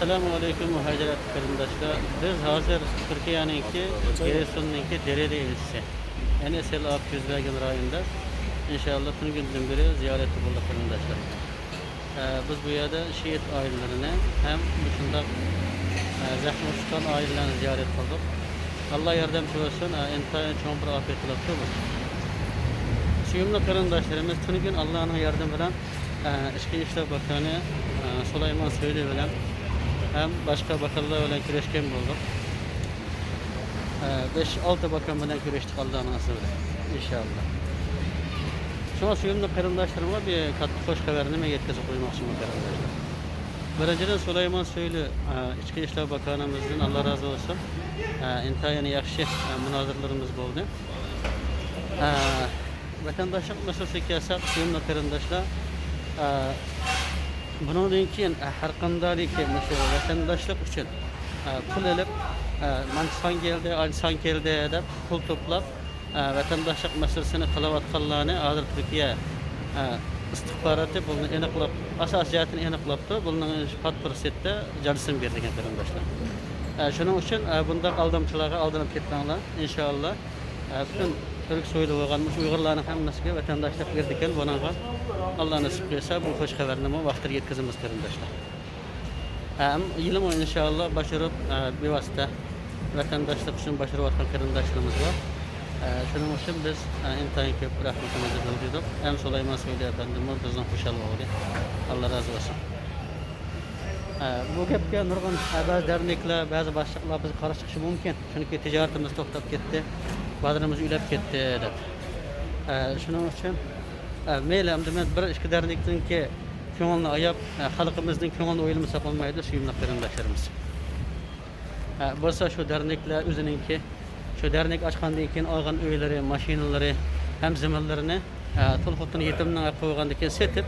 Assalamu alaikum muhacirat qarindoshlar. Biz hozir Turkiyaningki Giresunninki Dereli elchisi. Yani sel ap yüzbergen rayonida inşallah tüm günden beri ziyareti bulduk qarindoshlar. Biz bu yerda şehit ailelerini hem şundaq zahmi tutan ailelerini ziyaret qildik. Allah yordamchi bo'lsin. Intayin cho'ng bir afet bo'libdi bu. Suyumli qarindoshlarimiz tun gün Allah'ın yordami bilan Ichki ishlar bakani Sulaymon Soylu bilan hem başka bakanlar bilan kurashgan bo'ldik. 5-6 bakan bilan kurashdik Allohning nasibida inshaalloh. Shuna suyumli qarindoshlarga bir katta xo'sh xabarni yetkazib qo'ymoqchiman qarindoshlar. Birinchidan Sulaymon Soylu Ichki ishlar bakanimizdan Allah razı olsun. İntayin yaxshi munozirlarimiz bo'ldi. Vatandaşlık meselesi kelsak, suyumli qarindoshlar bundan keyin har qanday vatandaşlık uchun pul olib, man san keldi deb pul to'plab vatandaşlık meselesini qilayotganlarni hozir Turkiya istihbaroti buni aniqlab, asos jihatini aniqlabdi. Buning pasportida jarsim bergan qarindoshlar. Shuning uchun bunday aldamchilarga aldanib ketmanglar inshaalloh. Bütün Türk soylu bo'lgan Uyg'urlarning hammasiga vatandaşlık berdikan, bunga Allah nasib qilsa bu xo'sh xabarni vaqtida yetkazamiz qarindoshlar. Yilmi inshaalloh başarıp bevosita vatandaşlık uchun başarayotgan qarindoshlarimiz bor. Shuning uchun biz intayin ko'p rahmatimizni bildirdik. Ham Sulaymon Soylu efendimiz bizdan xushal bo'ldi. Allah razı olsun. Bu gapga nurg'un ba'zi derneklar, ba'zi boshliqlar biz qarshi chiqishi mumkin. Chunki tijoratimiz to'xtab ketdi. Bazılarımız ülep gitti deb. Şunun için meyli men bir ishki dernekdan ki ko'ngilni ayab, xalqimizning ko'ngilini o'yilmasa olmaydi suyumli qarindoshlarimiz. Bo'lsa shu derneklar o'zininki shu dernek ochgandan keyin olgan uylari, mashinalari ham zaminlarini Tulxutun yetimning qo'ygandan keyin setib,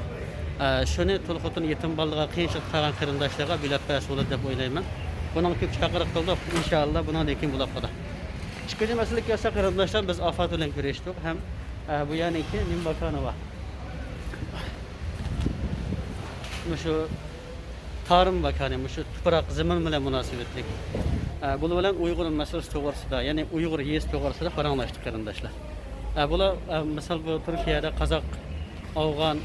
shuni Tulxutun yetim bolaga qiyinchilik qilgan qarindoshlarga bilab bersa bo'ladi deb o'ylayman. Buning ko'p chaqiriq qildik. Inshaalloh bundan keyin bo'ladi. İkinci mesele kelsa qarindoshlar biz afat bilan kurashdik. Hem bu yaniki Nim bakanı var. Şu Tarım bakanı, şu toprak zemin bilan münasebetlik. Bu bilan Uyg'ur meselesi to'g'risida, ya'ni Uyg'ur yes to'g'risida paranglashdik qarindoshlar. Bular misol bu Turkiyada Qozoq, Afg'on,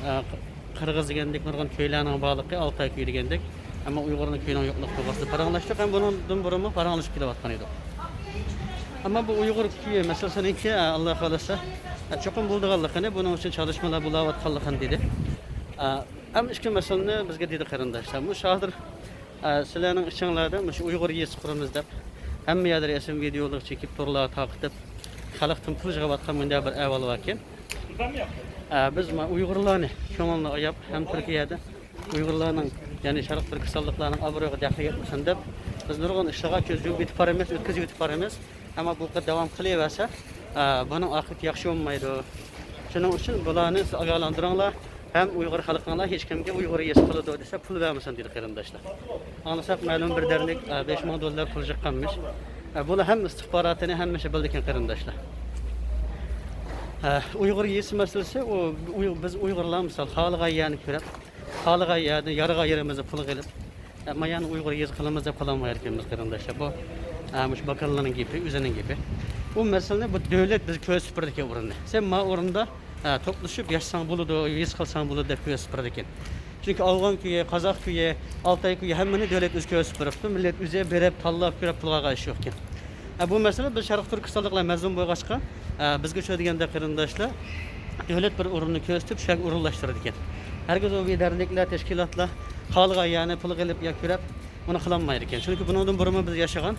Qirg'iz degandek nurg'un ko'ylarning bog'liqi Altay ko'y degandek, ammo Uyg'urning ko'yning yo'qligi to'g'risida paranglashdik. Ham bundan burunmi paranglashib kelayotgan edik. Ama bu Uyghur köyü meselesini ki Allah kalırsa çokum bulduğallıkını bunun için çalışmalar bulavatkallıkını dedi. Ama işki meselini bizge dedi qarindoshlar. Bu şahdır sizlerinin içinlerde şu Uyghur yesi kurumuz deb hem yadır resim videoluk çekip turlar takip halkın pul jıgavatkan münde bir evvel vakin. Biz Uygurlarını köngülünü ayap hem Türkiye'de Uygurlarının yani Şarkı Türkistanlıklarının abroyu dahil etmesin deb biz nurg'un işlağa közüp bitip paramız, ötküzüp bitip paramız. Ama bu kadar devam kılayverse bunun akıbeti yaxşı olmaydı. Şunun için bularni agalandırınlar. Hem Uyghur halkına hiç kimge Uyghur yes kılıdı dese pul vermesin dedi qarindoshlar. Anlasak ma'lum bir dernek 5 ming dollar pul çıkkanmış. Bunu hem istihbaratını hem şey bildiken qarindoshlar. Uyghur yes meselesi o biz Uyg'urlar misal xalqa yani ko'rib, xalqa yani yarıga yerimizni pul qilib, ama yani Uyghur yes qilamiz deb qolamayar ekanmiz qarindoshlar. Bu Amış bakanların gibi, üzerinin gibi. Bu mesele bu devlet biz köy süpürdeki oranda. Sen ma oranda toplaşıp yaşsan buludu, yüz kalsan buludu dep köy süpürdeki. Çünkü Afgan köyü, Kazak köyü, Altay köyü hemmini devlet üz köy süpürüptü. Millet üze berip, tallap, görüp pulga karşı yokken. Bu mesele biz Şarkı Türkistanlıkla mezun boygaçka bizge şöyle degende qarindoshlar devlet bir urunni köy süpüp şak urunlaştırdı eken. Herkes o bir dernekler, teşkilatlar, halga yani pul qilib ya körep bunu kılanmayır eken. Çünkü bunun burma biz yaşagan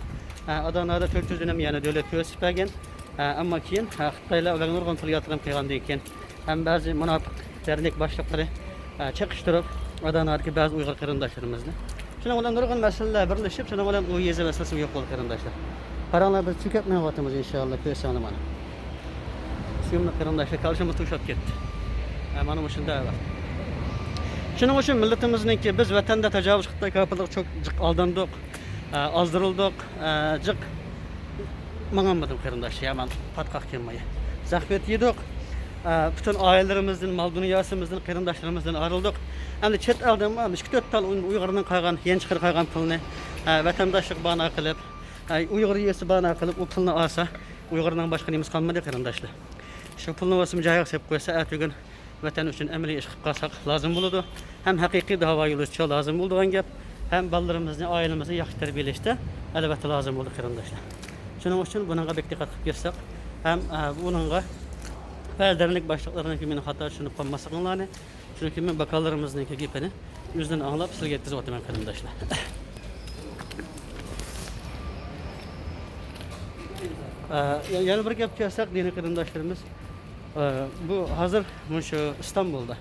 Adana'da 400 dönem yani devlet köy süpürgen ama keyin Xitoylar ularga nurg'un pul yatırım qilgandan keyin ham ba'zi munofiq dernek boshliqlari chaqishtirib Adana'dagi ba'zi Uyg'ur qarindoshlarimizni shuning bilan nurg'un masalalar birlashib shuning bilan u yezi masalasi yo'q bo'ldi qarindoshlar. Qaranglar biz chekatmayapmiz inshaalloh ko'rsanglar mana. Suyumli qarindoshlar kalishimiz tushib ketdi. Mana bu shunday var. Shuning uchun millatimizningki biz vatanda tajovuz Xitoy kapillik çok aldandik. Azdırıldık, cık manamadım qarindoshlar, yaman patkaq kelmeye. Zahmet yedik, bütün ailelerimizden, mal dünyasımızdan, qarindoshlarımızdan ayrıldık. Endi chet elden var, 2-4 tal Uygurdan qaygan, yen chiqarib qaygan pulni vatandaşlık bana qilib, Uygur yesi bana qilib, o pulni olsa, Uygurdan boshqa nemiz qolmadi qarindoshlar. Shu pulni o'sim joyiga sepib qo'ysa, ertaga vatan uchun amaliy ish qilib qolsak lozim bo'ladi. Ham haqiqiy da'vo yo'lida lozim bo'lgan gap, ham balalarimizni, oilamizni yaxshi tarbiyalashda albatta lozim bo'ldi qarindoshlar. Shuning uchun bunga bek diqqat qilib kelsak, ham bunga Fərdarlik başlıqlarına meni xato tushunib qolmasliklarini, chunki men bakallarimizniki gapini o'zidan anglab sizga yetkazib o'taman qarindoshlar. Yana bir gap kelsak, dini qarindoshlarimiz, bu hozir shu İstanbulda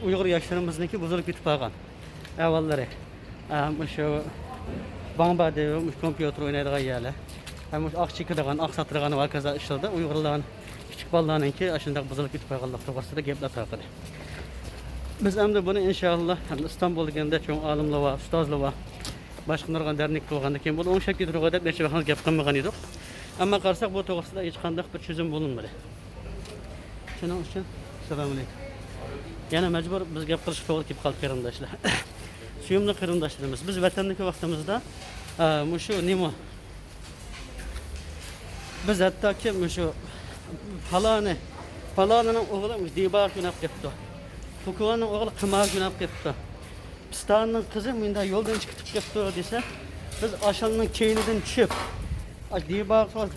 Uyg'ur yoshlarimizniki buzilib ketib qolgan. Avvallari shu Bambada kompyuter o'ynaydigan yerlar, ham oq chekadigan, oq satadigan va kaza ishlarda Uyg'urlarning küçük ballarınki aşındaki buzuluk gitip aygallık toğasıda gepler takıdı. Biz hem de bunu inşallah İstanbul'da gende çoğun alimli var, ustazlı var. Başkanlardan dernek olganda kim bunu 10 şekilde durgada neçe vakit gap qilmagan edik. Ama qarsak bu toğasıda hiç qandaq bir çözüm bulunmadı. Şunun için selamünaleyküm. Yani mecbur biz gap qilish to'g'ri kelib qolib qarindoshlar. Suyumli qarindoshlarimiz, biz vatandagi vaqtimizda shu nima biz hattoki shu Falanın oğlu dibar günah yaptı. Fukuanın oğlu kımar günah yaptı. Pistanın kızı mında yoldan çıkıp yaptı dese, biz aşağının keyniden çıkıp,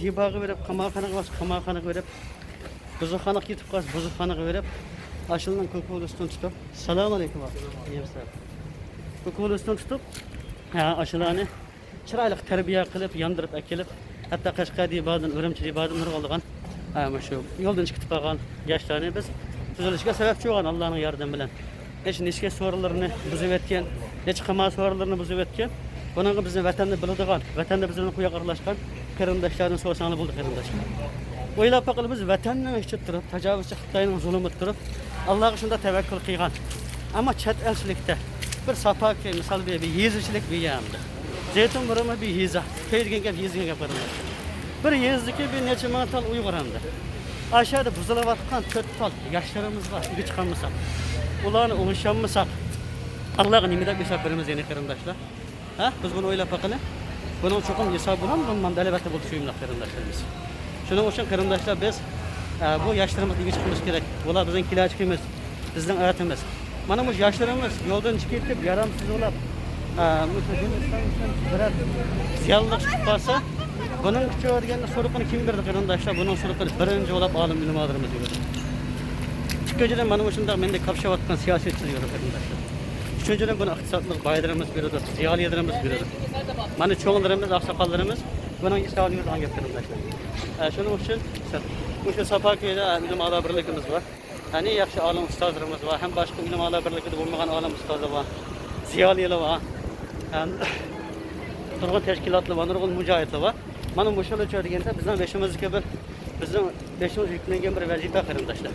dibarı verip, kamarxanı verip, buzukxanı gitip qaz, buzukxanı verip, aşağının kokulu üstünü tutup, selamun aleyküm abi. Kokulu üstünü tutup, aşağılarını çıraylık terbiye kılıp, yandırıp, ekilip, hatta Qashqar dibardan, Urumchi dibardan nur olgan. Ama şu yoldan çıkıp kalgan yaşlarını biz tuzuluşa sebepçi olan Allah'ın yardımı bilen. Hiç nişke sorularını buzup etken, hiç kama sorularını buzup etken, bunun bizim vatanda bildiğin, vatanda bizim kuya qarlaşkan qarindoshlarning so'rsanini bulduk qarindoshlar. O'ylab bakılı biz vatanning ichida turib, tajovuzchi Xitoyning zulmida turib, Allohga shunda tavakkul qilgan. Ama chet elchilikda bir sapaki misal bir yezishlik bir yamdi. Zeytun burama bir yeza, keydigan gap yezigan gap qarindoshlar. Bir yezdiki bir neçe mantal Uyg'uramda. Aşağıda buzilayotgan 4 tal yoshlarimiz var. Iga chiqolmasak, ularni o'ngisholmasak, Allohga nima deb hisob beramiz yana qarindoshlar? Biz buni o'ylab baqili. Buning cho'qim hisob bilan bundan albatta bo'lib suyumli qarindoshlarimiz. Shuning uchun qarindoshlar biz bu yoshlarimizni iga chiqimiz kerak. Ular bizning kelajagimiz, bizning hayotimiz. Mana bu yoshlarimiz yo'ldan chiqib ketib, yaramsiz bo'lib, birer ziyonlik chiqib qolsa, bunun küçüğü öğrendiğinde sorukunu kim verdi qarindoshlar? Bunun sorukunu birinci olab olim bilim adamımız yürüdü. İkinciden benim hoşumda mende kapşavatkan siyasetçiler yürüdü qarindoshlar. Üçüncüden bunu iqtisodlik baylarımız yürüdü, ziyolilerimiz yürüdü. Mana çoğunlarımız, aksakallarımız bunun islavını yürüdüğün gap qarindoshlar. Şunun için şu Sapaköy'de bilim ala birlikimiz var. Yani yaxshi olim ustozlarimiz var. Hem başka bilim ala birlikide bo'lmagan olim ustozlar var. Ziyolilar var. Turg'un tashkilotlar var, nurg'un mujohidlar var. Mana bu şöyle çördüğünde bizden beşimiz yüklengen bir vazife qarindoshlar.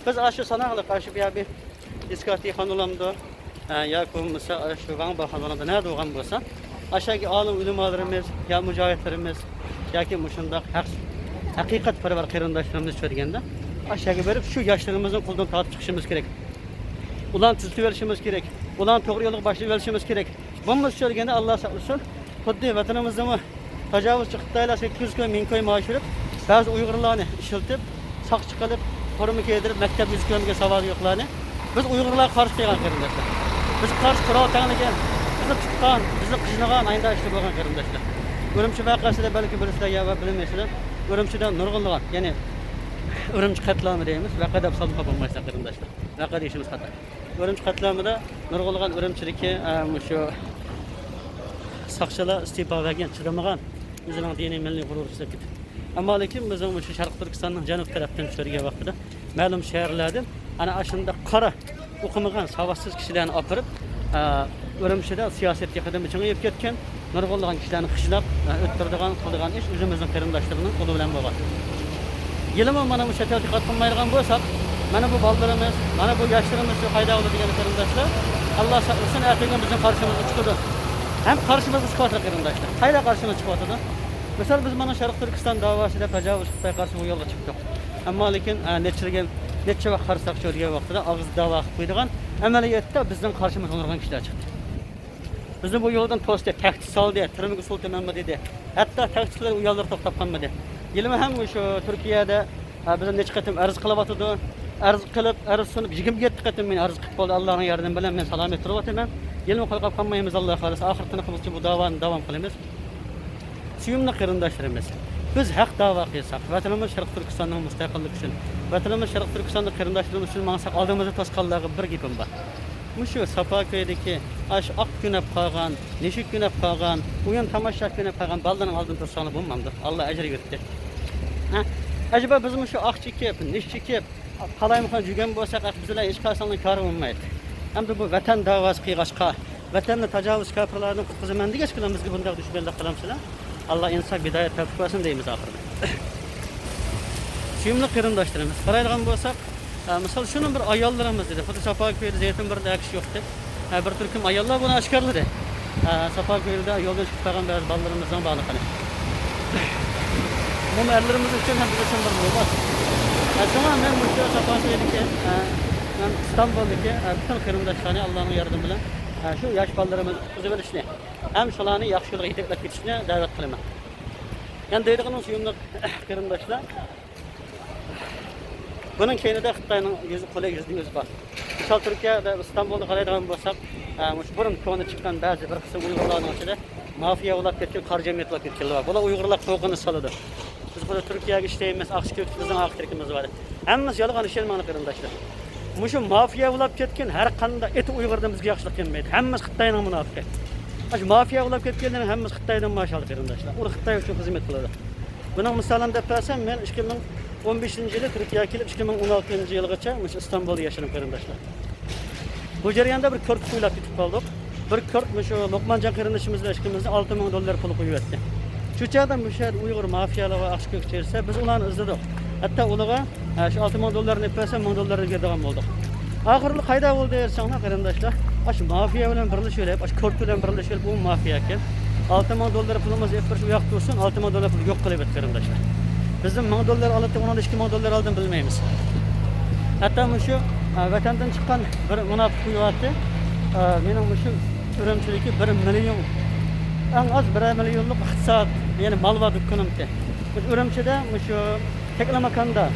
Biz aşı sanaqlı qarşı bir iskati xonulamda ya kumsa şu van baxanlarda nerede olgan bolsa, aşağıki alim ulamalarımız ya mujohidlarimiz yoki mushundaq haqiqat parvar qarindoshlarimiz çördüğünde aşağıya berib şu yoshlarimizni qo'ldan tortib chiqishimiz kerak. Ularni tuzitib berishimiz kerak. Ularni to'g'ri yo'lga boshlab berishimiz kerak. Bunimiz çördüğünde Allah saqlasin, xuddi vatanimizda tajovuzchi Xitoylar 800 koy, 1000 koy maaş verip, bazı Uyg'urlarni ishiltib, saqchi qilib, forma kiydirib, maktab yuzko'mga savol yo'qlarni biz Uyg'urlar qarshi qilgan qarindoshlar. Biz qarshi turotganiga, bizni tutgan, bizni qijnagan ayda ishlar bo'lgan qarindoshlar. Urumchi voqeasida balki bilasizlar ya bilmaysizlar. Urumchida nurg'unlagan, ya'ni Urumchi qatlami deymiz, voqea deb hisobga bo'lmaysa qarindoshlar. Voqea deyishimiz xato. Urumchi qatlamida nurg'unlagan urumchiligi shu saqchilar istifa bergan, chidamagan o'zining diniy milliy g'urur hisob etdi. Ammo lekin bizim shu Sharq Turkistonning janub tarafdan tushirgan vaqtida ma'lum shaharlardan ana ashunda qora o'qimagan savotsiz kishilarni opirib, Urumchida siyosatga qadam chingib ketgan, nurg'unlagan kishilarni xishlab o'ttiradigan, qiladigan ish o'zimizning qarindoshlarining qo'li bilan bo'lgan. Yilimi mana bu shatat diqqat qilmaydigan bo'lsak, mana bu bolalarimiz, mana bu yoshlarimiz shu qayda bo'ladigan qarindoshlar, Alloh saqlasin, ertaga bizning qarshimizga chiqadi. Hem karşımızda çıkartır qarindoshlar. Hayda karşımıza çıkartdı. Mesela biz mana Sharq Turkiston davasida tajovuz Xitoy qarshi bu yo'lga chiqdik. Ammo lekin necha vaqt qarsak cho'rgan vaqtida og'iz da'vo qilib qo'ydigan Ameliyatda bizden karşımıza onurgan kişiler çıktı. Bizim bu yoldan tostu, tehdit saldı, tırmık usul tememme dedi. Hatta tehditler uyarları toktap kalmadı. Yılımı hem şu Türkiye'de bize ne çıkarttım, arz kılabatıdı. Arz kılıp, arz sunup, yigim gitti katım ben arz kılıp oldu. Allah'ın yardım bilen ben salamet durup hemen. Yılımı koyup kalmayımız Allah'a kalırsa. Ahirtini kılmışçı bu davanı devam kılımız. Suyumlu kırındaşlarımız. Biz hak dava kıysak, vatanımız Şarkı Türkistan'ın müstakillik için, vatanımız Şarkı Türkistan'ın kırındaşlarımız için mansak aldığımızda toskallığı bir gipim var. Muşu Sapaköy'deki aş ak günep kalgan, neşik günep kalgan, uyan tamaşak günep kalgan baldanın aldığın toskanı bulmamdır. Allah ecri verdi. Acaba bizim şu ak çekip, neş çekip, kalayımıkan cügen bolsak bizler hiç kalsanın karı olmaydı. Hem de bu vatan davası kıygaşka, vatanla tecavüz kapırlarının kutkuzumendi geçkilen bizgi bunda düşbelde kalamsılar. Allah insaf bidayet tevfik versin deyimiz ahırda. Suyumlu kırındaşlarımız. Karaylıgan bolsak, misal şunun bir ayallarımız dedi. Foto Sapaköy'de Zeytinburnu'da akış yoktu. Bir Türk'üm ayallar bunu aşkarladı. Sapaköy'de yoldan çıkıp kalan biraz ballarımızdan bağlı kanı. Bu erlerimiz için hem bize için bir olmaz. Sonra ben bu şu Sapaköy'deki, İstanbul'daki bütün kırındaşlarını Allah'ın yardımıyla şu yaş ballarımız üzülüşüne hem şularını yaxşı yolga yeteklep ketişine davet kılıman. Yani deydiğinin suyumlu kırındaşlar. Bunun keynide Xitayning yüzü qo'li %100 bor. Misal Turkiyada İstanbulda qaraydigan bo'lsak, burun koni chiqqan ba'zi bir qism Uyg'urlarning ichida mafiya ulab ketgan, qor jamiyat ulab ketganlar. Bular Uyg'urlar qo'rqini soladi. Biz burada Turkiyaga ishlaymiz, aqshga bizning aqtirkimiz bor. Hammasi yolg'on ishlayman qarindoshlar. Mushu mafiya ulab ketgan har qanday eti Uyg'urdan bizga yaxshilik kelmaydi. Hammasi Xitoyning munofiqi. Ash mafiya ulab ketganlarning hammasi Xitoydan mashal qarindoshlar. Ular Xitoy uchun xizmat qiladi. Buning misolini deb bersam, men 2015-yili Turkiyaga kelib 2016-yilgacha İstanbulda yaşadım qarindoshlar. Bu jarayonda bir ko'rk qo'ylab ketib qoldik. Bir ko'rk shu Luqmanjon qarindoshimizlar ishqimizda $6000 pul qo'yib berdi. Shu chaqda bu Uyg'ur mafiyalar va aqshga kelsa, biz ularni izladik. Hatta ularga shu $6000 deb bersa, $1000 beradigan bo'ldik. Oxirgi qayda bo'ldi dersanglar qarindoshlar, shu mafiya bilan birlashib, shu ko'rk bilan birlashib bu mafiya ekan. $6000 pulimiz hep bir yo'q tursin, $6000 pul yo'q qilib qarindoshlar. Bizim $1000 alıp da ona $2000 aldım bilmeyimiz. Hatta şu vatandan çıkan bir münafık kuyuatı, benim şu ürümçülükü 1 milyon, en az 1 milyonluk iktisat, yani mal var dükkanımda. Ürümçüde şu Teklamakan'da,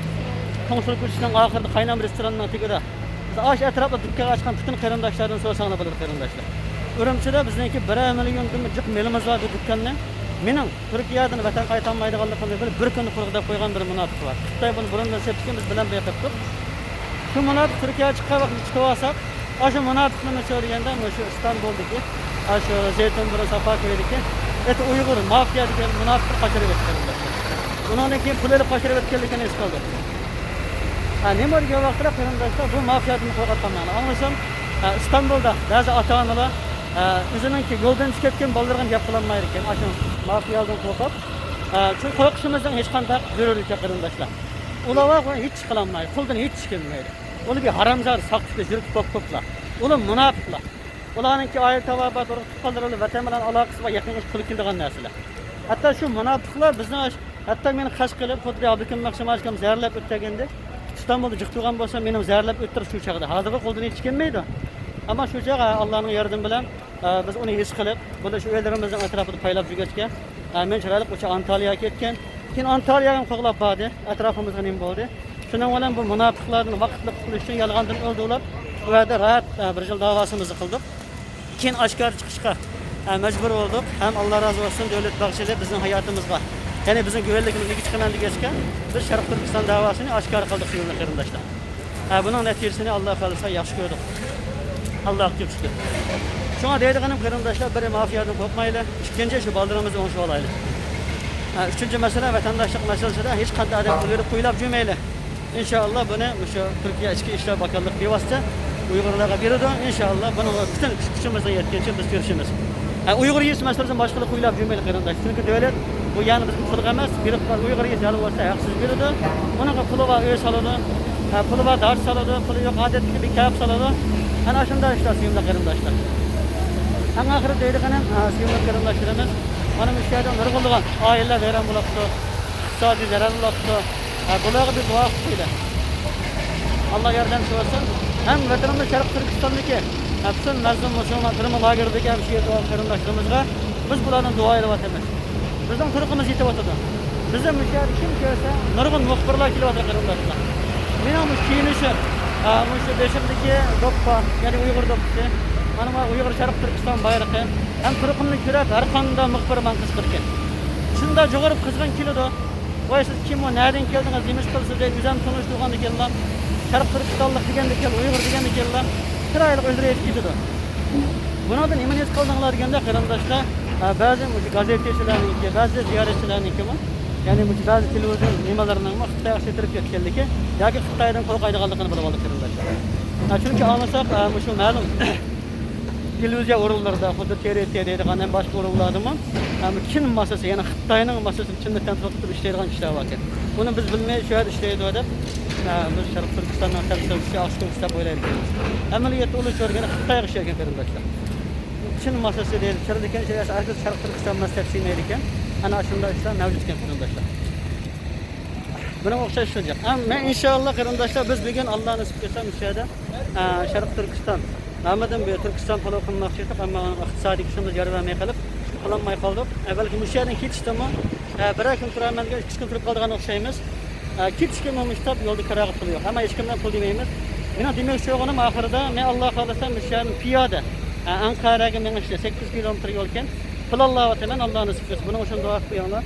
konsul kursunun ahırda kaynan bir restoranın tekrar. Biz aş etrafta dükkan açkan bütün qarindoshlardan sorsanlar bilir qarindoshlar. Ürümçüde bizdenki 1 milyon cık melimiz var bu dükkanın. Mening Turkiyadan vatan qaytanmaydiganligini bilib bir kunni qurg'ida qo'ygan bir munofiq bor. Xitoy buni burundan sepgan biz bilan beqatib. Shu munofiq Turkiyaga chiqqan vaqt chiqib olsak, o'sha munofiqni so'raganda shu İstanbul'dagi, shu Zeytinburnu Sapaköy'deki Uyg'ur mafiya degan munofiq qochirib ketganlar. Undan keyin pulni qochirib ketganligini his qildi. Nima degan vaqtda qarindoshlar bu mafiyani qo'rqatganman. Anlasam İstanbul'da ba'zi ota-onalar o'zininki yo'ldan chiqib ketgan bolalarga gap qilolmaydi ekan. Shu mafiyadan qo'rqib, çünkü qo'rqishimizdan hech qanday zarurlik yo'q qarindoshlar. Ular hech qilolmaydi, qo'ldan hech chiqilmaydi. Ular bir haramzor, saqtda yurib qo'rqiblar. Ular munofiqlar. Ularninki oila tavobat, qoldirilib vatan bilan aloqasi va yaqin ish qilib kelgan narsalar. Hatto shu munofiqlar bizni hatto meni qash qilib, xuddi Abdukim Maqsamashkam zarlab o'tganda İstanbulda jiqturgan bo'lsa, meni zarlab o'ttirib shu chaqda. Hozirgi qo'ldan hech chiqilmaydi. Ama şu çağa Allah'ın yardımı bilen biz onu his kılıp, burada şu evlerimizin etrafını paylap yürüyüşken, men çıraylık uça Antalya'ya ketken, kin Antalya'ya qo'g'lab bordi, etrafımızda nim bo'ldi. Shundan bilan bu munofiqlarni vaqtli qutilish uchun yolg'ondan o'ldilar. Bu yerda rahat bir yil davosimizni qildik. Keyin oshkor chiqishga majbur bo'ldik. Ham Alloh razı olsun davlat bag'ishlab bizning hayotimizga, ya'ni bizning go'yalligimizga chiqqan degachga biz Sharq Turkiston davosini oshkor qildik yo'lni qarindoshlar. Buning natijasini Alloh xolisa yaxshi ko'rdik. Allah'a şükür. Şuna deydiğim qarindoshlar, biri mafiyadan qo'rqmaydi, ikkinchi shu baldirimizni o'ng'ush olayli. Üçüncü mesele vatandaşlık meselesinde hiç qanday adam qo'yib qo'ylab yurmayli. İnşallah bunu şu Türkiye İçki İşler Bakanlığı bevosita Uyg'urlarga beradi. İnşallah bunu bütün kuchimizdan yetgancha biz ko'rishimiz. Uyg'ur yez meselesini boshqalar qo'ylab yurmayli qarindosh. Chunki davlat bu yani bizim pulga emas, berib Uyg'ur yez yali bo'lsa haqsiz beradi. Uning puli va uy soladi, puli va dars soladi, puli yo'q odatdagi bir kap soladi. Ana shunday ishlar suyumli qarindoshlar. Eng oxiri deydiganim suyumli qarindoshlarimiz mana bu yerdan nurg'ulgan oilalar vayron bo'libdi, iqtisodiy zarar bo'libdi. Bularga bir duo qilinglar. Allah yordamchi bo'lsin. hem vatanımız Şarkı Türkistan'daki bütün mazlum Müslüman kırmızı lagerdeki hemşire doğan karındaşlarımızga biz bulardan dua edip bizden turkumuz yetip oturdu. Bizim müşahede kim görse nurgun muhbirlar kilovatır karındaşlar. Benim bu kiyinişi, bu beşimdeki doppa, yani Uygur doppası, hanıma Uygur Şarkı Türkistan bayrağı, hem turkumunu kürep, her konuda muhbir man kızgırken. Şunda joğurup kızgın kilodu. Vay siz kim o, nereden geldiniz, demiş kılsız diye güzel tanıştığında geldiler. Şarkı Türkistanlık degende kel, Uygur degende geldiler. Bir aylık öldüreyip gidiyordu. Bundan emin et kaldığınlar degende karındaşlar, bazı gazetecilerninki, bazı ziyaretçilerinki mi? Yani bu bazı televizyon nimalarından mı Xitayga setirip ketkenligi yoki Xitaydan qo'rqaydiganligini bilib oldik qarindoshlar. Chunki olmasak, shu ma'lum televiziya o'rinlarida, xuddi TRT deydigan ham boshqa o'rinlardami, Çin masası, yani Xitayning masasini chindan tutib ishlaydigan ishlar bor ekan. Buni biz bilmay shu yerda ishlaydi deb, biz Sharq Turkistondan tarqalishni oshkor deb o'ylaymiz. Amaliyotda ular ko'rgan Xitoyga ishlaydigan qarindoshlar. Çin masası deydi, chirdikkan ishlar asosiy Sharq Turkiston masasi ekan. Ana shunda ishlar mavjud ekan qarindoshlar. Buna o'xshash olacak. Ama inşallah qarindoshlar biz bugun Alloh nasib etsa müşahede Sharq Turkiston Ahmet'in bir Türkistan falan qilmoqchi edik, ammo iqtisodiy kuchimiz yordamay qilib qilolmay qoldik. Balki müşahedening ketishdimi, bir kun turaman, 2 kun turib qoldigan o'xshaymiz. Ketishga mushtab yo'lda qarag'ib qilib yo'q. Hamma hech kimdan pul demaymiz. Meni demak sho'g'onim oxirida men Alloh xolasa müşahedening piyoda Anqaraga menishda 8 kilometr yo'l ekan. Pul Alloh ataman, Alloh nasib etsin. Buning uchun duo qilinglar.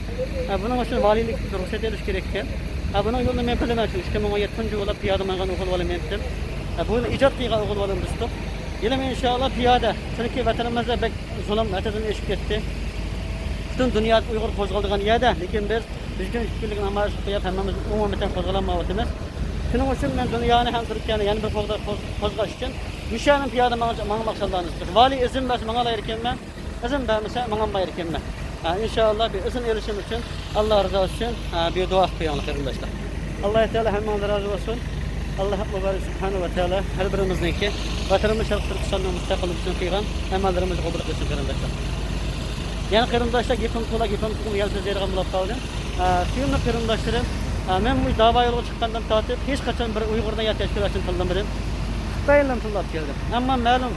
Buning uchun valilik ruxsat edish kerak ekan. Buning yo'lini men bilaman, 2017-yilda piyoda mengan o'g'il bolam etdim. Bu ijod qilgan o'g'il bolam bizdir. Yine inşallah piyade. Çünkü vatanımızda pek zulüm öteden eşip gitti. Bütün dünya Uygur kozgaldıgan yerde. Lekin biz düzgün işbirliği amaç koyup hemmemiz umumeten kozgalanmavatımız. Şunun için ben dünyanı hem Türkiye'ni yani bir kozgaş için müşahedenin piyade bana maksadlarını istiyor. Vali izin versin bana ayırken ben, izin vermese bana ayırken ben. İnşallah bir izin erişim için Allah razı olsun bir dua kıyalım arkadaşlar. Allah Teala hemmeden razı olsun. Allah mübarek Subhanahu ve Teala her birimizdeki vatanımız Şarkı Türkistan'ın müstakillik için kıygan emellerimizi kabul etsin kardeşler. Yani kardeşler gipim yalnız yerine bulup kaldım. Suyumlu kardeşlerim, ben bu dava yolu çıkkandan tatip hiç kaçan bir Uygur'dan ya teşkilatını kıldım dedim. Bayılım tullap geldim. Ama malum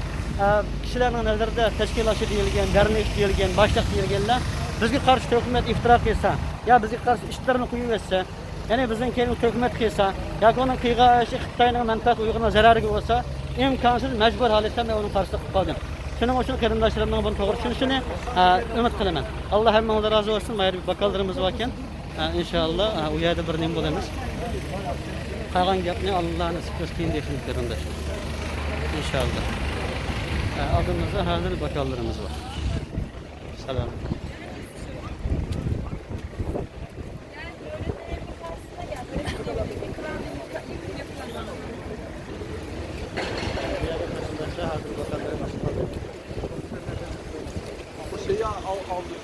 kişilerin ellerinde teşkilatı değilgen, dernek değilgen, başlık değilgenler bizge karşı hükümet iftira kılsa ya bizge karşı işlerini koyuverse yani bizim kendi hükümet kıysa, ya onun kıyga işi Xitayning menfaat Uygur'una zararı olsa, imkansız mecbur haletten ben onun karşısında kaldım. Şunun için kardeşlerimden bunu doğru düşünüşünü ümit kılaman. Allah hemmeden razı olsun. Mayır bir bakallarımız varken inşallah uyarda bir nem bulamız. Kalan gapni Allah'ın nasip etsin diye kardeşler. İnşallah. Adımızda hazır bakallarımız var. Selam. Şeyi aldık.